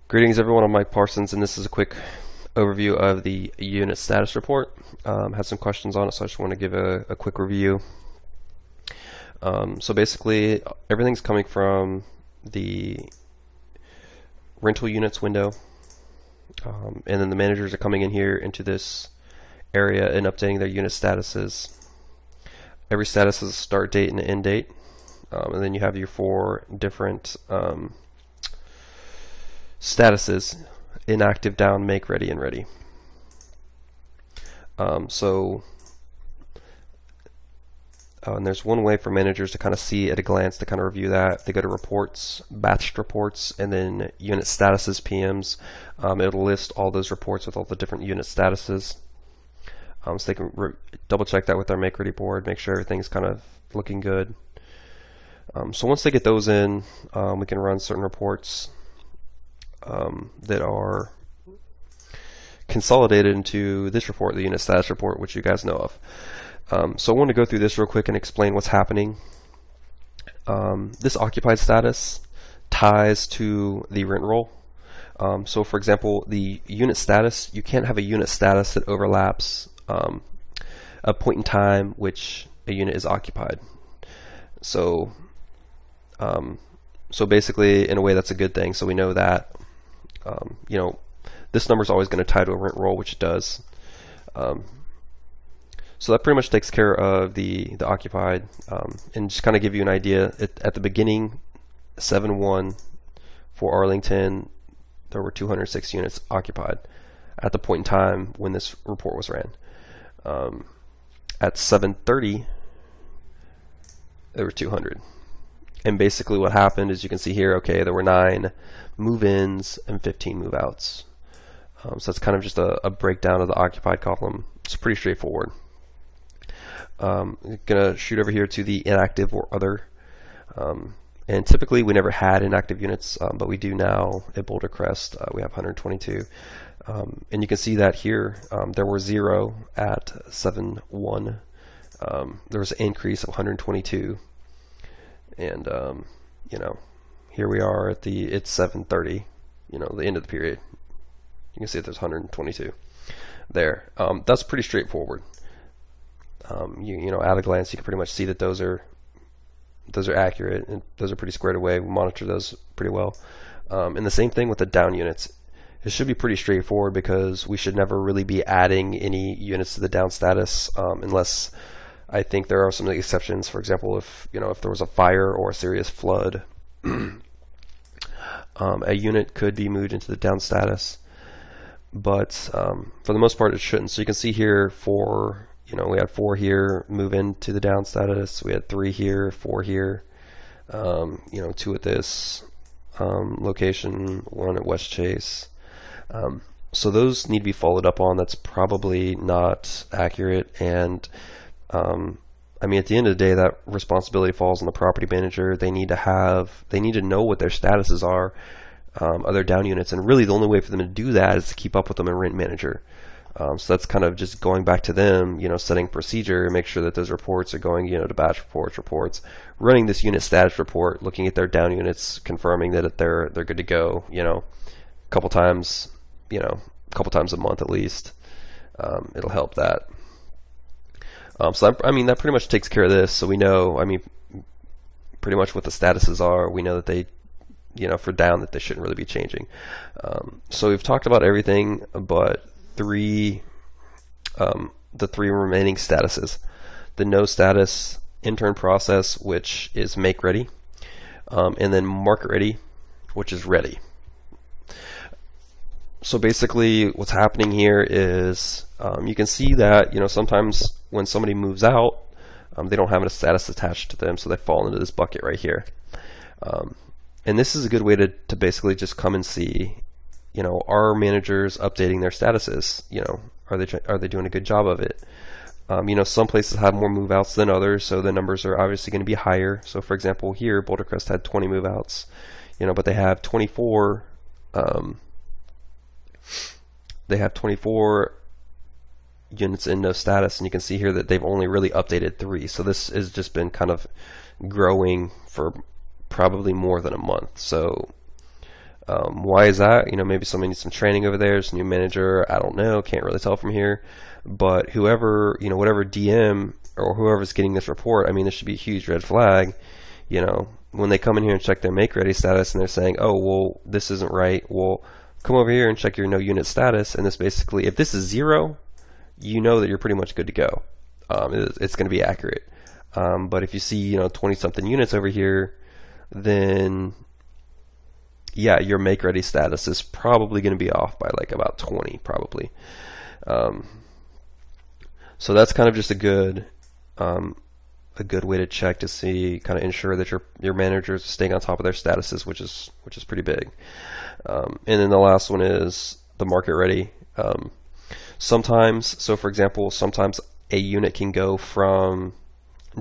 Greetings everyone, I'm Mike Parsons and this is a quick overview of the unit status report. Had some questions on it, so I just want to give a quick review. So basically everything's coming from the rental units window, and then the managers are coming in here into this area and updating their unit statuses. Every status has a start date and an end date, and then you have your four different statuses: inactive, down, make, ready, and ready. And there's one way for managers to kind of see at a glance, to kind of review that. They go to reports, batched reports, and then unit statuses, PMs. It'll list all those reports with all the different unit statuses. So they can double check that with their make ready board, make sure everything's kind of looking good. So once they get those in, we can run certain reports that are consolidated into this report, the unit status report, which you guys know of. So I want to go through this real quick and explain what's happening. This occupied status ties to the rent roll. So for example, the unit status, you can't have a unit status that overlaps a point in time which a unit is occupied. So basically, in a way, that's a good thing. So we know that this number is always going to tie to a rent roll, which it does. So that pretty much takes care of the occupied, and just kind of give you an idea. At the beginning, 7/1 for Arlington, there were 206 units occupied at the point in time when this report was ran. At 7/30, there were 200. And basically what happened is, you can see here, okay, there were 9 move-ins and 15 move-outs. So that's kind of just a breakdown of the occupied column. It's pretty straightforward. I'm gonna shoot over here to the inactive or other. And typically we never had inactive units, but we do now at Boulder Crest. We have 122. And you can see that here, there were 0 at 7/1. There was an increase of 122. And here we are at it's 7:30, the end of the period. You can see that there's 122 there. That's pretty straightforward. At a glance, you can pretty much see that those are accurate, and those are pretty squared away. We monitor those pretty well. And the same thing with the down units. It should be pretty straightforward, because we should never really be adding any units to the down status, unless I think there are some exceptions. For example, if there was a fire or a serious flood, a unit could be moved into the down status. But for the most part, it shouldn't. So you can see here, we had 4 here move into the down status. We had 3 here, 4 here, 2 at this location, 1 at West Chase. So those need to be followed up on. That's probably not accurate. And at the end of the day, that responsibility falls on the property manager. They need to know what their statuses are, other down units, and really the only way for them to do that is to keep up with them in Rent Manager. So that's kind of just going back to them, setting procedure, make sure that those reports are going, to batch reports, running this unit status report, looking at their down units, confirming that they're good to go, a couple times a month at least. It'll help that. So that pretty much takes care of this. So we know, pretty much what the statuses are. We know that they, for down, that they shouldn't really be changing. So we've talked about everything but the 3 remaining statuses: the no status, intern process, which is make ready, and then market ready, which is ready. So basically what's happening here is, you can see that sometimes when somebody moves out, they don't have a status attached to them, so they fall into this bucket right here. And this is a good way to basically just come and see, are managers updating their statuses? Are they doing a good job of it? Some places have more move outs than others, so the numbers are obviously going to be higher. So for example, here Boulder Crest had 20 move outs, but they have 24 units in no status, and you can see here that they've only really updated 3. So this has just been kind of growing for probably more than a month. So Why is that? You know, maybe somebody needs some training over there. There's a new manager. I don't know. Can't really tell from here. But whoever, you know, whatever DM or whoever's getting this report, I mean, this should be a huge red flag. You know, when they come in here and check their make ready status and they're saying, oh, well, this isn't right. Well, come over here and check your no unit status. And this basically, if this is 0, you know that you're pretty much good to go. It's going to be accurate. But if you see, you know, 20 something units over here, then yeah, your make ready status is probably going to be off by like about 20 probably. So that's kind of just a good way to check to see, kind of ensure that your managers are staying on top of their statuses, which is pretty big. And then the last one is the market ready. Sometimes, so for example, sometimes a unit can go from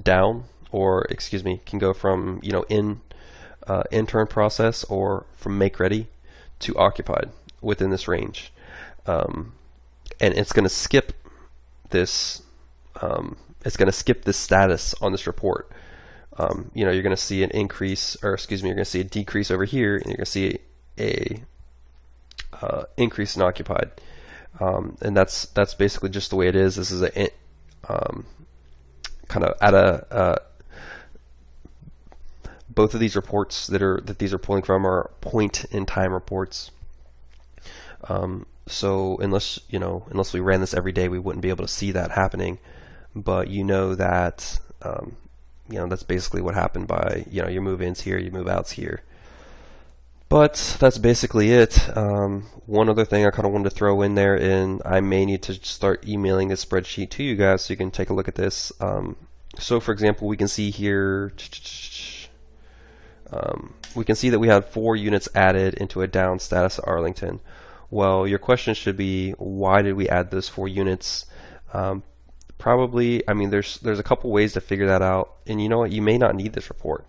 down, or excuse me, can go from, you know, in-turn process or from make ready to occupied within this range. And it's going to skip this. It's going to skip this status on this report. You know, you're going to see an increase, or excuse me, you're going to see a decrease over here, and you're going to see a increase in occupied. And that's basically just the way it is. This is a kind of at a both of these reports that these are pulling from are point in time reports. So unless we ran this every day, we wouldn't be able to see that happening. But you know that that's basically what happened by your move-ins here, your move-outs here. But that's basically it. One other thing I kind of wanted to throw in there, and I may need to start emailing this spreadsheet to you guys so you can take a look at this. So for example, we can see here, we can see that we had 4 units added into a down status at Arlington. Well, your question should be, why did we add those 4 units? Probably, I mean, there's a couple ways to figure that out, and you know what, you may not need this report.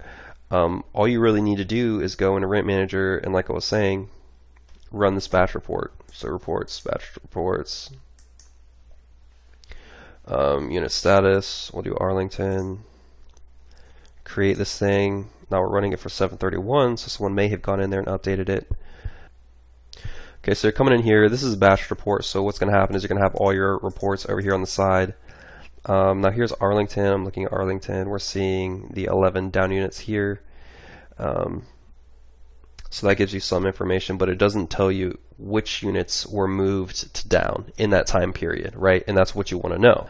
All you really need to do is go into Rent Manager, and like I was saying, run this batch report. So reports, batch reports, unit status, we'll do Arlington, create this thing. Now we're running it for 7/31, so someone may have gone in there and updated it. Okay, so you're coming in here, this is a batch report, so what's going to happen is you're going to have all your reports over here on the side. Now here's Arlington. I'm looking at Arlington. We're seeing the 11 down units here. So that gives you some information, but it doesn't tell you which units were moved to down in that time period, right? And that's what you want to know.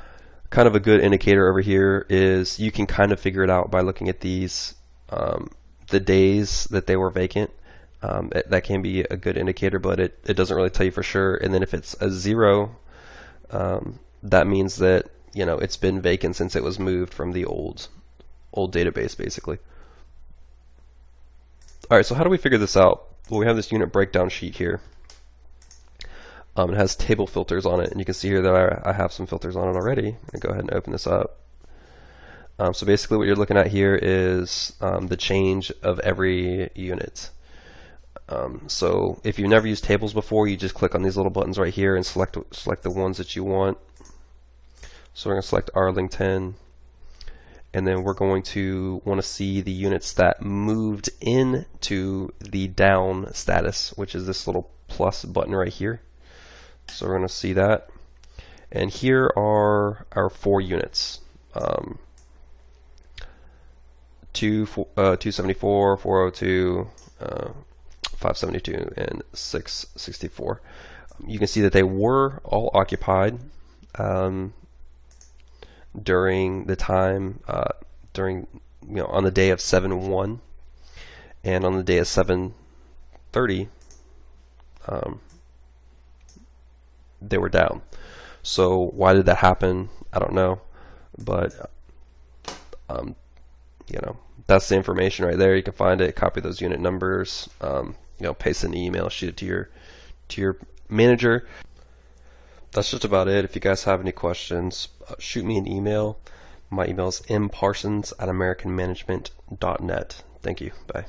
Kind of a good indicator over here is you can kind of figure it out by looking at these, the days that they were vacant. That can be a good indicator, but it doesn't really tell you for sure. And then if it's a 0, that means that it's been vacant since it was moved from the old database, basically. All right, so how do we figure this out? Well, we have this unit breakdown sheet here. It has table filters on it, and you can see here that I have some filters on it already. I'm gonna go ahead and open this up. So basically what you're looking at here is the change of every unit. So if you've never used tables before, you just click on these little buttons right here and select the ones that you want. So we're going to select Arlington, and then we're going to want to see the units that moved into the down status, which is this little plus button right here. So we're going to see that. And here are our 4 units. 274, 402, 572, and 664. You can see that they were all occupied during the time, on the day of 7/1, and on the day of 7/30, they were down. So why did that happen? I don't know, but that's the information right there. You can find it, copy those unit numbers, paste in an email, shoot it to your manager. That's just about it. If you guys have any questions, shoot me an email. My email is mparsons@americanmanagement.net. Thank you. Bye.